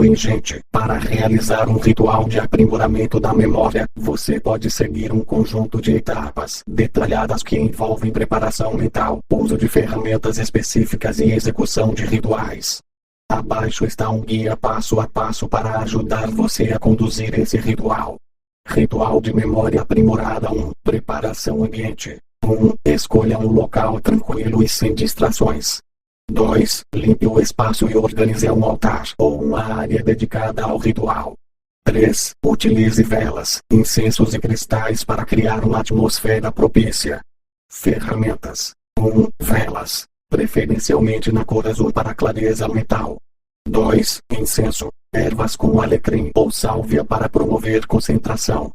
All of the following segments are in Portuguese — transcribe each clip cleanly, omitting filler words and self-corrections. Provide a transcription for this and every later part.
tempo ingente. Para realizar um ritual de aprimoramento da memória, você pode seguir um conjunto de etapas detalhadas que envolvem preparação mental, uso de ferramentas específicas e execução de rituais. Abaixo está um guia passo a passo para ajudar você a conduzir esse ritual. Ritual de memória aprimorada 1. Preparação ambiente. 1. Escolha um local tranquilo e sem distrações. 2. Limpe o espaço e organize um altar ou uma área dedicada ao ritual. 3. Utilize velas, incensos e cristais para criar uma atmosfera propícia. Ferramentas. 1. Velas, preferencialmente na cor azul para clareza mental. 2. Incenso, ervas com alecrim ou sálvia para promover concentração.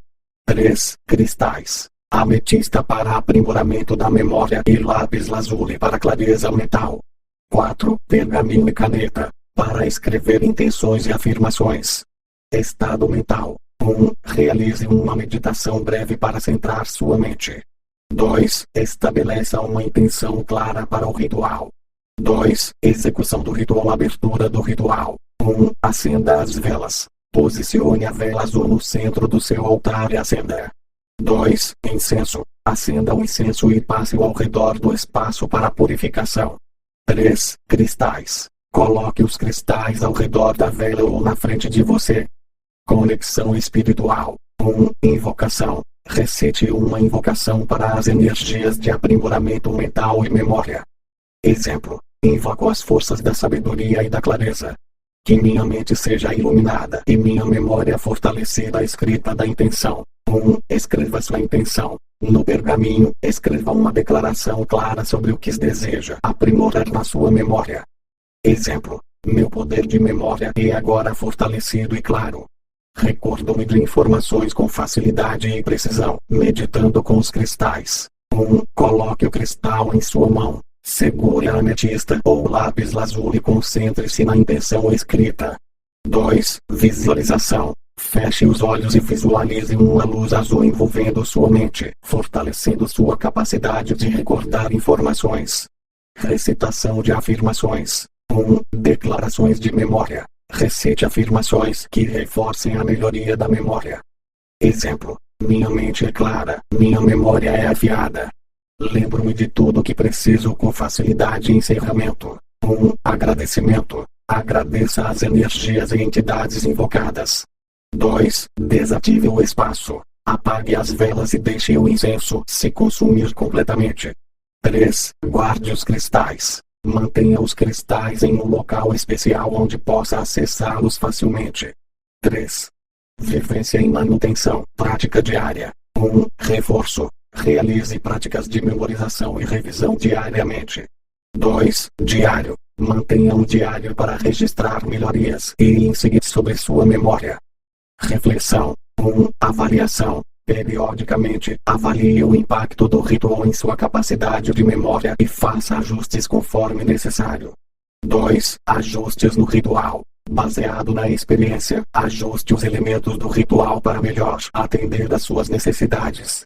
3. Cristais, ametista para aprimoramento da memória e lápis lazuli para clareza mental. 4. Pergaminho e caneta, para escrever intenções e afirmações. Estado mental. 1. Realize uma meditação breve para centrar sua mente. 2. Estabeleça uma intenção clara para o ritual. 2. Execução do ritual. Abertura do ritual. 1. Acenda as velas. Posicione a vela azul no centro do seu altar e acenda. 2. Incenso. Acenda o incenso e passe-o ao redor do espaço para purificação. 3. Cristais. Coloque os cristais ao redor da vela ou na frente de você. Conexão espiritual. 1. Invocação. Recite uma invocação para as energias de aprimoramento mental e memória. Exemplo. Invoco as forças da sabedoria e da clareza. Que minha mente seja iluminada e minha memória fortalecida. Escrita da intenção. 1. Escreva sua intenção. No pergaminho, escreva uma declaração clara sobre o que deseja aprimorar na sua memória. Exemplo. Meu poder de memória é agora fortalecido e claro. Recordo-me de informações com facilidade e precisão, meditando com os cristais. 1. Coloque o cristal em sua mão. Segure a ametista ou lápis lazuli e concentre-se na intenção escrita. 2. Visualização. Feche os olhos e visualize uma luz azul envolvendo sua mente, fortalecendo sua capacidade de recordar informações. Recitação de afirmações. 1. Declarações de memória. Recite afirmações que reforcem a melhoria da memória. Exemplo. Minha mente é clara, minha memória é afiada. Lembro-me de tudo que preciso com facilidade. Encerramento. 1. Agradecimento. Agradeça as energias e entidades invocadas. 2. Desative o espaço. Apague as velas e deixe o incenso se consumir completamente. 3. Guarde os cristais. Mantenha os cristais em um local especial onde possa acessá-los facilmente. 3. Vivência em manutenção. Prática diária. 1. Reforço. Realize práticas de memorização e revisão diariamente. 2. Diário. Mantenha um diário para registrar melhorias e insights sobre sua memória. Reflexão. 1. Avaliação. Periodicamente, avalie o impacto do ritual em sua capacidade de memória e faça ajustes conforme necessário. 2. Ajustes no ritual. Baseado na experiência, ajuste os elementos do ritual para melhor atender às suas necessidades.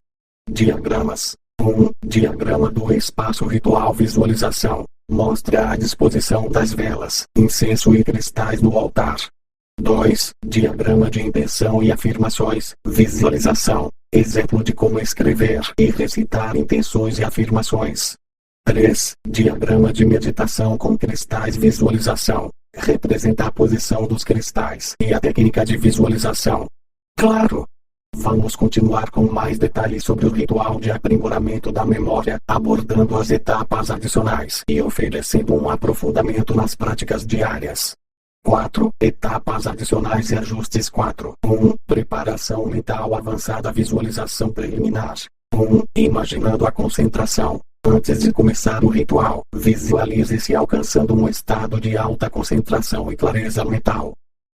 Diagramas. 1. Diagrama do espaço ritual. Visualização. Mostra a disposição das velas, incenso e cristais no altar. 2. Diagrama de intenção e afirmações. Visualização. Exemplo de como escrever e recitar intenções e afirmações. 3. Diagrama de meditação com cristais. Visualização. Representa a posição dos cristais e a técnica de visualização. Claro! Vamos continuar com mais detalhes sobre o ritual de aprimoramento da memória, abordando as etapas adicionais e oferecendo um aprofundamento nas práticas diárias. 4. Etapas adicionais e ajustes. 4. 1. Preparação mental avançada. Visualização preliminar. 1. Imaginando a concentração. Antes de começar o ritual, visualize-se alcançando um estado de alta concentração e clareza mental.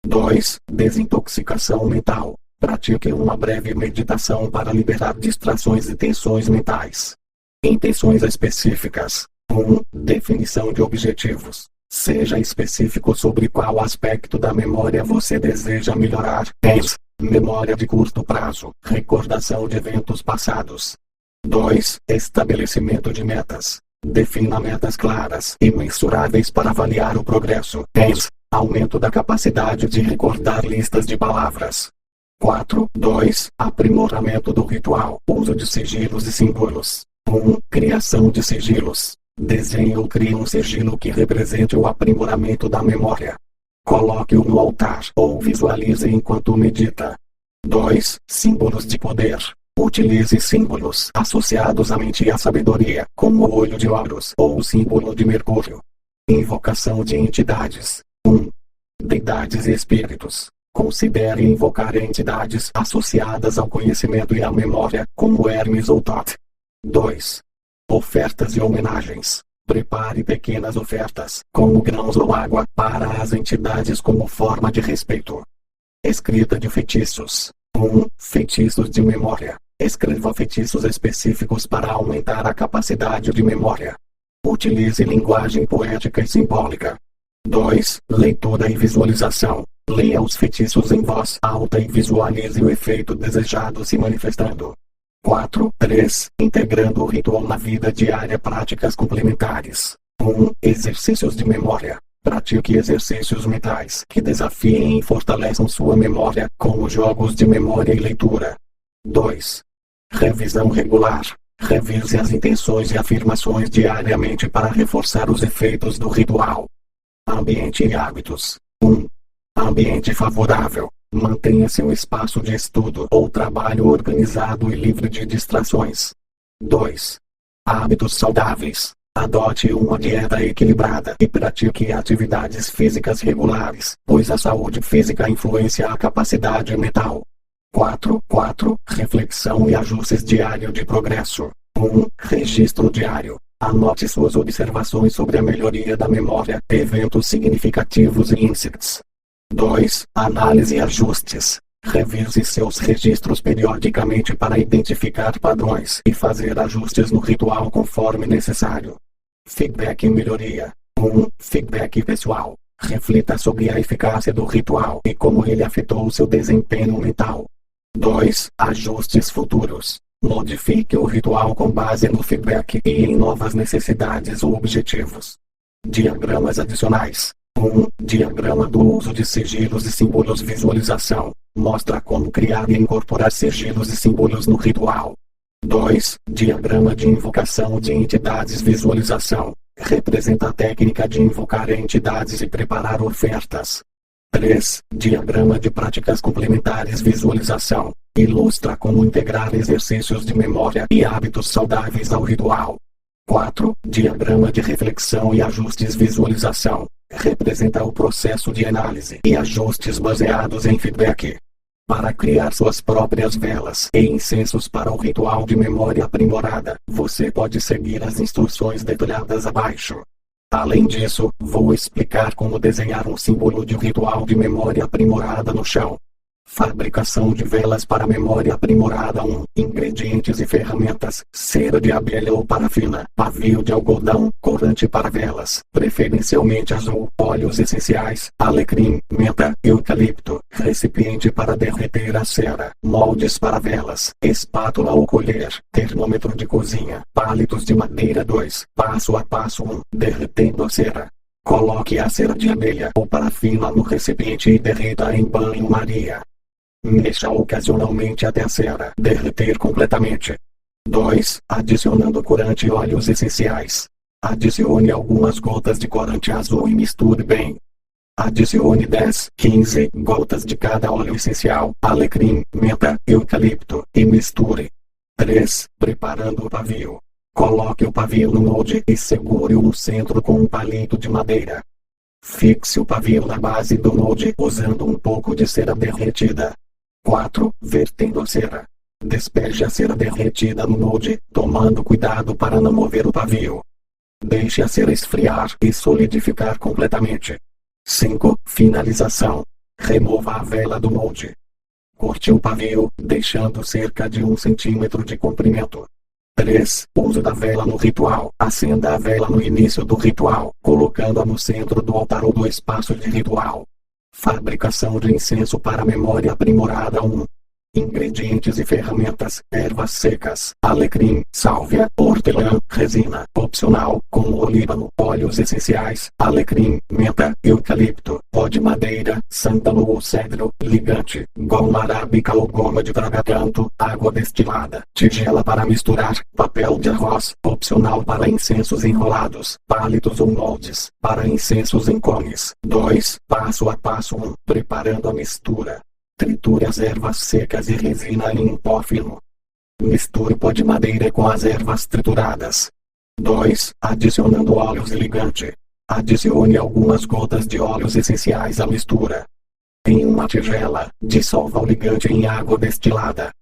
2. Desintoxicação mental. Pratique uma breve meditação para liberar distrações e tensões mentais. Intenções específicas. 1. Definição de objetivos. Seja específico sobre qual aspecto da memória você deseja melhorar. Memória de curto prazo. Recordação de eventos passados. 2. Estabelecimento de metas. Defina metas claras e mensuráveis para avaliar o progresso. Aumento da capacidade de recordar listas de palavras. 4. 2. Aprimoramento do ritual. Uso de sigilos e símbolos. 1. Criação de sigilos. Desenhe ou crie um sigilo que represente o aprimoramento da memória. Coloque-o no altar ou visualize enquanto medita. 2. Símbolos de poder. Utilize símbolos associados à mente e à sabedoria, como o olho de Horus ou o símbolo de Mercúrio. Invocação de entidades. 1. Deidades e espíritos. Considere invocar entidades associadas ao conhecimento e à memória, como Hermes ou Thoth. 2. Ofertas e homenagens. Prepare pequenas ofertas, como grãos ou água, para as entidades como forma de respeito. Escrita de feitiços. 1. Feitiços de memória. Escreva feitiços específicos para aumentar a capacidade de memória. Utilize linguagem poética e simbólica. 2. Leitura e visualização. Leia os feitiços em voz alta e visualize o efeito desejado se manifestando. 4. 3. Integrando o ritual na vida diária. Práticas complementares. 1. Exercícios de memória. Pratique exercícios mentais que desafiem e fortaleçam sua memória, como jogos de memória e leitura. 2. Revisão regular. Revise as intenções e afirmações diariamente para reforçar os efeitos do ritual. Ambiente e hábitos. 1. Ambiente favorável. Mantenha seu espaço de estudo ou trabalho organizado e livre de distrações. 2. Hábitos saudáveis. Adote uma dieta equilibrada e pratique atividades físicas regulares, pois a saúde física influencia a capacidade mental. 4. Reflexão e ajustes diário de progresso. 1. Registro diário. Anote suas observações sobre a melhoria da memória, eventos significativos e insights. 2. Análise e ajustes. Revise seus registros periodicamente para identificar padrões e fazer ajustes no ritual conforme necessário. Feedback e melhoria. 1. Feedback pessoal. Reflita sobre a eficácia do ritual e como ele afetou seu desempenho mental. 2. Ajustes futuros. Modifique o ritual com base no feedback e em novas necessidades ou objetivos. Diagramas adicionais. 1. Diagrama do uso de sigilos e símbolos. Visualização. Mostra como criar e incorporar sigilos e símbolos no ritual. 2. Diagrama de invocação de entidades. Visualização. Representa a técnica de invocar entidades e preparar ofertas. 3. Diagrama de práticas complementares. Visualização. Ilustra como integrar exercícios de memória e hábitos saudáveis ao ritual. 4. Diagrama de reflexão e ajustes. Visualização. Representa o processo de análise e ajustes baseados em feedback. Para criar suas próprias velas e incensos para o ritual de memória aprimorada, você pode seguir as instruções detalhadas abaixo. Além disso, vou explicar como desenhar um símbolo de ritual de memória aprimorada no chão. Fabricação de velas para memória aprimorada. 1. Ingredientes e ferramentas: cera de abelha ou parafina, pavio de algodão, corante para velas, preferencialmente azul, óleos essenciais, alecrim, menta, eucalipto, recipiente para derreter a cera, moldes para velas, espátula ou colher, termômetro de cozinha, palitos de madeira. 2. Passo a passo. 1. Derretendo a cera. Coloque a cera de abelha ou parafina no recipiente e derreta em banho-maria. Mexa ocasionalmente até a cera derreter completamente. 2. Adicionando corante e óleos essenciais. Adicione algumas gotas de corante azul e misture bem. Adicione 10, 15 gotas de cada óleo essencial, alecrim, menta, eucalipto e misture. 3. Preparando o pavio. Coloque o pavio no molde e segure-o no centro com um palito de madeira. Fixe o pavio na base do molde usando um pouco de cera derretida. 4. Vertendo a cera. Despeje a cera derretida no molde, tomando cuidado para não mover o pavio. Deixe a cera esfriar e solidificar completamente. 5. Finalização. Remova a vela do molde. Corte o pavio, deixando cerca de 1 centímetro de comprimento. 3. Uso da vela no ritual. Acenda a vela no início do ritual, colocando-a no centro do altar ou do espaço de ritual. Fabricação de incenso para memória aprimorada. 1. Ingredientes e ferramentas: ervas secas, alecrim, sálvia, hortelã, resina, opcional, como olíbano, óleos essenciais, alecrim, menta, eucalipto, pó de madeira, sândalo ou cedro, ligante, goma arábica ou goma de traga-canto, água destilada, tigela para misturar, papel de arroz, opcional para incensos enrolados, palitos ou moldes, para incensos em cones. 2. Passo a passo 1. Preparando a mistura. Triture as ervas secas e resina em pó fino. Misture pó de madeira com as ervas trituradas. 2. Adicionando óleos e ligante. Adicione algumas gotas de óleos essenciais à mistura. Em uma tigela, dissolva o ligante em água destilada.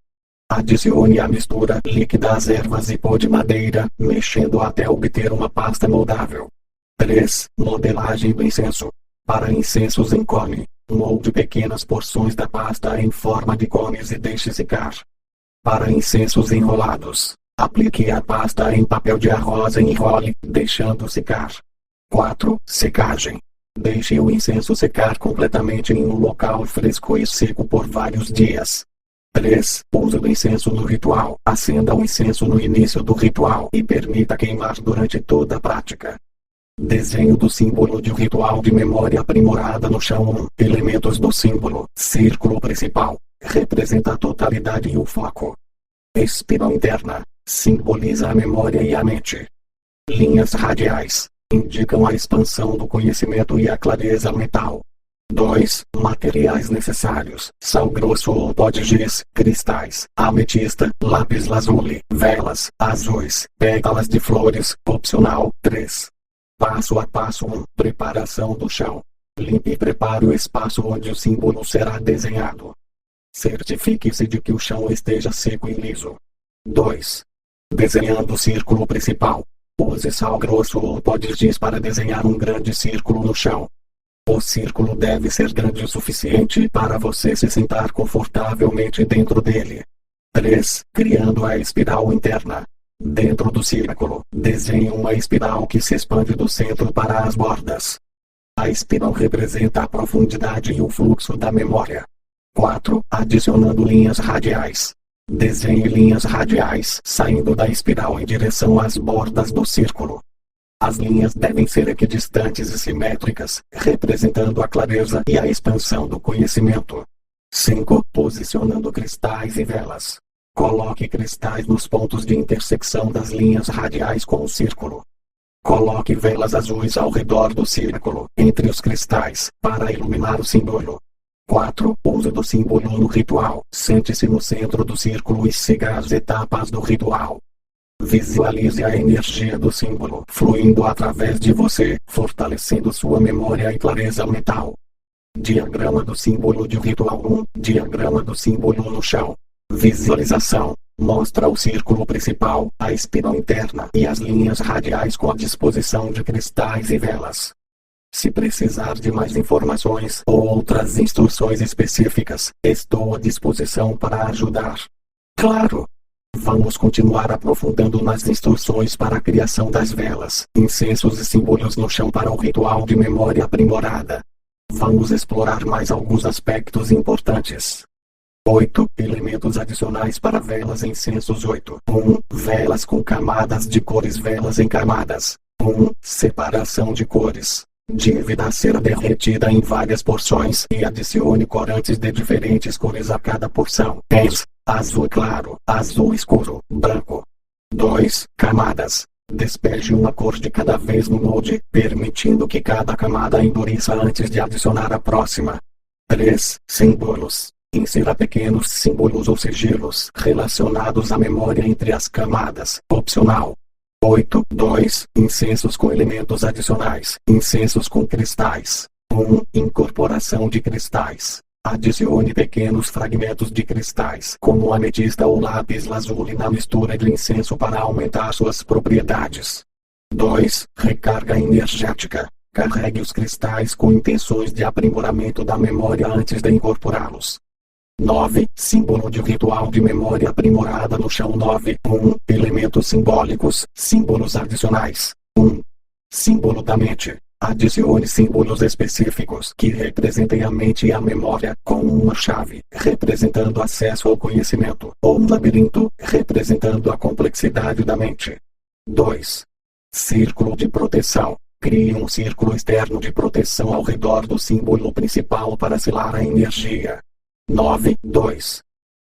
Adicione à mistura líquida as ervas e pó de madeira, mexendo até obter uma pasta moldável. 3. Modelagem do incenso. Para incensos em cone, molde pequenas porções da pasta em forma de cones e deixe secar. Para incensos enrolados, aplique a pasta em papel de arroz e enrole, deixando secar. 4. Secagem. Deixe o incenso secar completamente em um local fresco e seco por vários dias. 3. Uso do incenso no ritual. Acenda o incenso no início do ritual e permita queimar durante toda a prática. Desenho do símbolo de um ritual de memória aprimorada no chão. Elementos do símbolo. Círculo principal. Representa a totalidade e o foco. Espiral interna. Simboliza a memória e a mente. Linhas radiais. Indicam a expansão do conhecimento e a clareza mental. 2. Materiais necessários: sal grosso ou pó de giz, cristais, ametista, lápis lazuli, velas, azuis, pétalas de flores, opcional. 3. Passo a passo 1. Preparação do chão. Limpe e prepare o espaço onde o símbolo será desenhado. Certifique-se de que o chão esteja seco e liso. 2. Desenhando o círculo principal. Use sal grosso ou pó de giz para desenhar um grande círculo no chão. O círculo deve ser grande o suficiente para você se sentar confortavelmente dentro dele. 3. Criando a espiral interna. Dentro do círculo, desenhe uma espiral que se expande do centro para as bordas. A espiral representa a profundidade e o fluxo da memória. 4. Adicionando linhas radiais. Desenhe linhas radiais, saindo da espiral em direção às bordas do círculo. As linhas devem ser equidistantes e simétricas, representando a clareza e a expansão do conhecimento. 5. Posicionando cristais e velas. Coloque cristais nos pontos de intersecção das linhas radiais com o círculo. Coloque velas azuis ao redor do círculo, entre os cristais, para iluminar o símbolo. 4. Uso do símbolo no ritual. Sente-se no centro do círculo e siga as etapas do ritual. Visualize a energia do símbolo fluindo através de você, fortalecendo sua memória e clareza mental. Diagrama do símbolo de ritual 1. Diagrama do símbolo no chão. Visualização. Mostra o círculo principal, a espiral interna e as linhas radiais com a disposição de cristais e velas. Se precisar de mais informações ou outras instruções específicas, estou à disposição para ajudar. Claro! Vamos continuar aprofundando nas instruções para a criação das velas, incensos e símbolos no chão para o ritual de memória aprimorada. Vamos explorar mais alguns aspectos importantes. 8. Elementos adicionais para velas e incensos. 8. 1. Velas com camadas de cores. Velas em camadas. 1. Separação de cores. Divida a cera derretida em várias porções e adicione corantes de diferentes cores a cada porção. 10. Azul claro, azul escuro, branco. 2. Camadas. Despeje uma cor de cada vez no molde, permitindo que cada camada endureça antes de adicionar a próxima. 3. Símbolos. Insira pequenos símbolos ou sigilos relacionados à memória entre as camadas. Opcional. 8. 2. Incensos com elementos adicionais. Incensos com cristais. 1. Incorporação de cristais. Adicione pequenos fragmentos de cristais, como ametista ou lápis lazuli, na mistura de incenso para aumentar suas propriedades. 2. Recarga energética. Carregue os cristais com intenções de aprimoramento da memória antes de incorporá-los. 9. Símbolo de ritual de memória aprimorada no chão. 9. 1. Elementos simbólicos. Símbolos adicionais. 1. Símbolo da mente. Adicione símbolos específicos que representem a mente e a memória, como uma chave, representando acesso ao conhecimento, ou um labirinto, representando a complexidade da mente. 2. Círculo de proteção. Crie um círculo externo de proteção ao redor do símbolo principal para selar a energia. 9.2.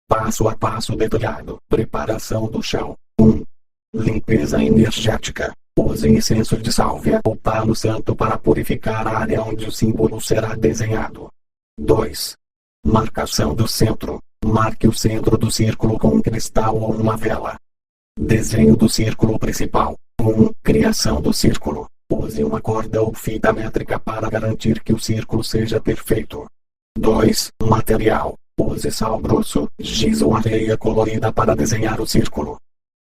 Passo a passo detalhado. Preparação do chão. 1. Limpeza energética. Use incenso de sálvia ou palo santo para purificar a área onde o símbolo será desenhado. 2. Marcação do centro. Marque o centro do círculo com um cristal ou uma vela. Desenho do círculo principal. 1. Criação do círculo. Use uma corda ou fita métrica para garantir que o círculo seja perfeito. 2. Material. Use sal grosso, giz ou areia colorida para desenhar o círculo.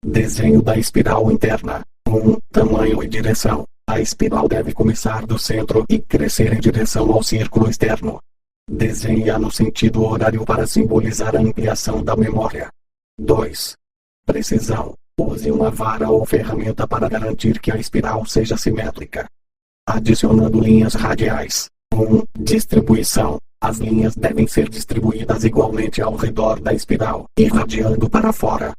Desenho da espiral interna. 1. Tamanho e direção. A espiral deve começar do centro e crescer em direção ao círculo externo. Desenhe-a no sentido horário para simbolizar a ampliação da memória. 2. Precisão. Use uma vara ou ferramenta para garantir que a espiral seja simétrica. Adicionando linhas radiais. 1. Distribuição. As linhas devem ser distribuídas igualmente ao redor da espiral, irradiando para fora.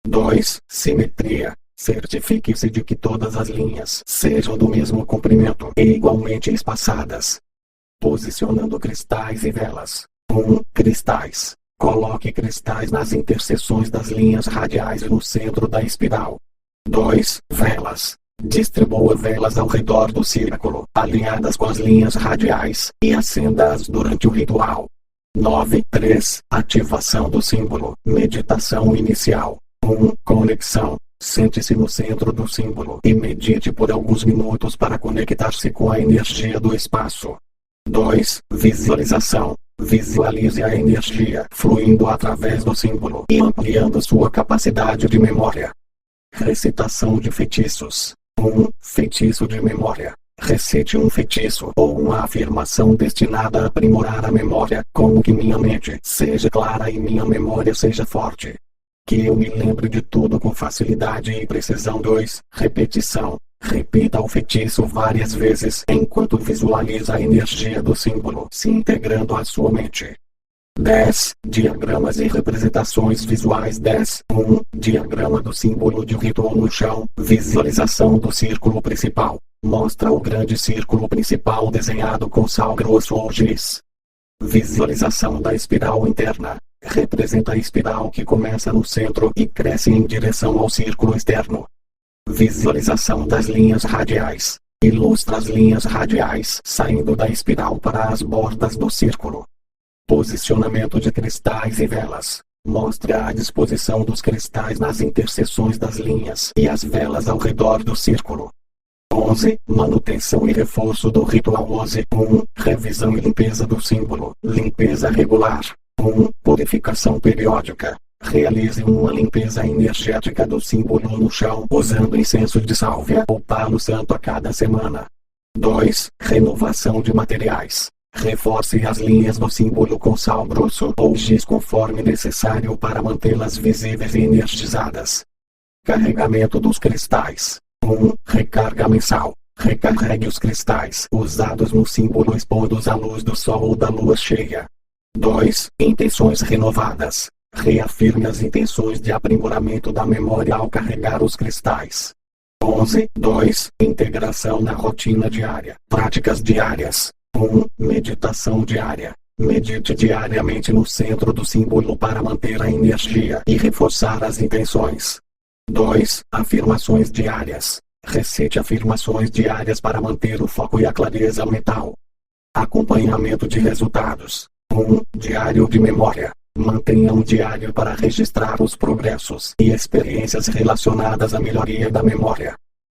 2. Simetria. Certifique-se de que todas as linhas sejam do mesmo comprimento e igualmente espaçadas. Posicionando cristais e velas. 1. Cristais. Coloque cristais nas interseções das linhas radiais e no centro da espiral. 2. Velas. Distribua velas ao redor do círculo, alinhadas com as linhas radiais, e acenda-as durante o ritual. 9.3. Ativação do símbolo. Meditação inicial. 1. Conexão. Sente-se no centro do símbolo e medite por alguns minutos para conectar-se com a energia do espaço. 2. Visualização. Visualize a energia fluindo através do símbolo e ampliando sua capacidade de memória. Recitação de feitiços. 1. Feitiço de memória. Recite um feitiço ou uma afirmação destinada a aprimorar a memória, como que minha mente seja clara e minha memória seja forte. Que eu me lembre de tudo com facilidade e precisão. 2. Repetição. Repita o feitiço várias vezes enquanto visualiza a energia do símbolo se integrando à sua mente. 10. Diagramas e representações visuais. 10. 1. Diagrama do símbolo de ritual no chão. Visualização do círculo principal. Mostra o grande círculo principal desenhado com sal grosso ou giz. Visualização da espiral interna. Representa a espiral que começa no centro e cresce em direção ao círculo externo. Visualização das linhas radiais. Ilustra as linhas radiais saindo da espiral para as bordas do círculo. Posicionamento de cristais e velas. Mostre a disposição dos cristais nas interseções das linhas e as velas ao redor do círculo. 11. Manutenção e reforço do ritual. 11. 1. Revisão e limpeza do símbolo. Limpeza regular. 1. Purificação periódica. Realize uma limpeza energética do símbolo no chão usando incenso de sálvia ou palo santo a cada semana. 2. Renovação de materiais. Reforce as linhas do símbolo com sal grosso ou giz conforme necessário para mantê-las visíveis e energizadas. Carregamento dos cristais. 1. Recarga mensal. Recarregue os cristais usados no símbolo expondo-os à luz do sol ou da lua cheia. 2. Intenções renovadas. Reafirme as intenções de aprimoramento da memória ao carregar os cristais. 11.2. Integração na rotina diária. Práticas diárias. 1. Meditação diária. Medite diariamente no centro do símbolo para manter a energia e reforçar as intenções. 2. Afirmações diárias. Recite afirmações diárias para manter o foco e a clareza mental. Acompanhamento de resultados. 1. Diário de memória. Mantenha um diário para registrar os progressos e experiências relacionadas à melhoria da memória.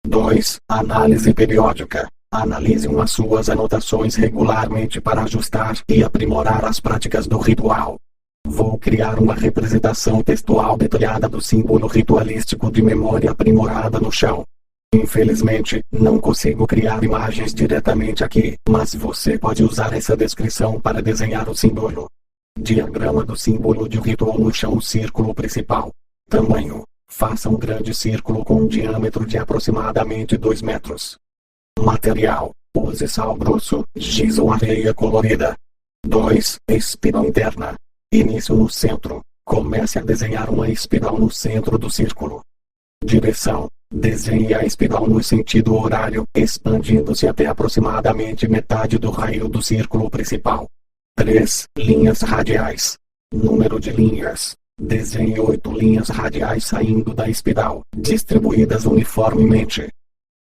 2. Análise periódica. Analise as suas anotações regularmente para ajustar e aprimorar as práticas do ritual. Vou criar uma representação textual detalhada do símbolo ritualístico de memória aprimorada no chão. Infelizmente, não consigo criar imagens diretamente aqui, mas você pode usar essa descrição para desenhar o símbolo. Diagrama do símbolo de ritual no chão. Círculo principal. Tamanho. Faça um grande círculo com um diâmetro de aproximadamente 2 metros. Material. Use sal grosso, giz ou areia colorida. 2. Espiral interna. Início no centro. Comece a desenhar uma espiral no centro do círculo. Direção. Desenhe a espiral no sentido horário, expandindo-se até aproximadamente metade do raio do círculo principal. 3. Linhas radiais. Número de linhas. Desenhe 8 linhas radiais saindo da espiral, distribuídas uniformemente.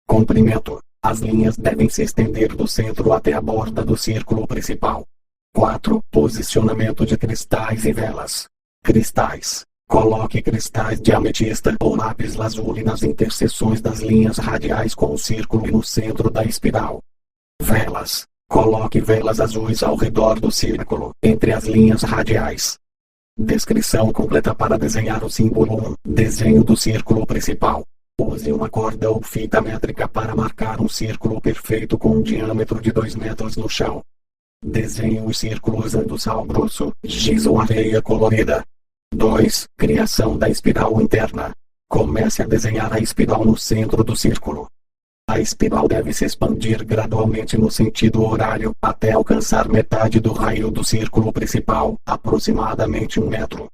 Comprimento. As linhas devem se estender do centro até a borda do círculo principal. 4. Posicionamento de cristais e velas. Cristais. Coloque cristais de ametista ou lápis lazuli nas interseções das linhas radiais com o círculo e no centro da espiral. Velas. Coloque velas azuis ao redor do círculo, entre as linhas radiais. Descrição completa para desenhar o símbolo 1. Desenho do círculo principal. Use uma corda ou fita métrica para marcar um círculo perfeito com um diâmetro de 2 metros no chão. Desenhe o círculo usando sal grosso, giz ou areia colorida. 2. Criação da espiral interna. Comece a desenhar a espiral no centro do círculo. A espiral deve se expandir gradualmente no sentido horário até alcançar metade do raio do círculo principal, aproximadamente 1 metro.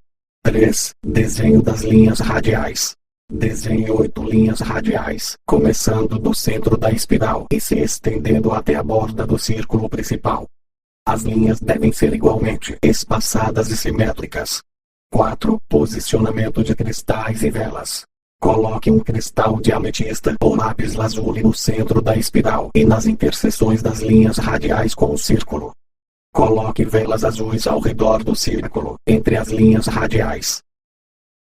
3. Desenho das linhas radiais. Desenhe 8 linhas radiais, começando do centro da espiral e se estendendo até a borda do círculo principal. As linhas devem ser igualmente espaçadas e simétricas. 4. Posicionamento de cristais e velas. Coloque um cristal de ametista ou lápis lazuli no centro da espiral e nas interseções das linhas radiais com o círculo. Coloque velas azuis ao redor do círculo, entre as linhas radiais.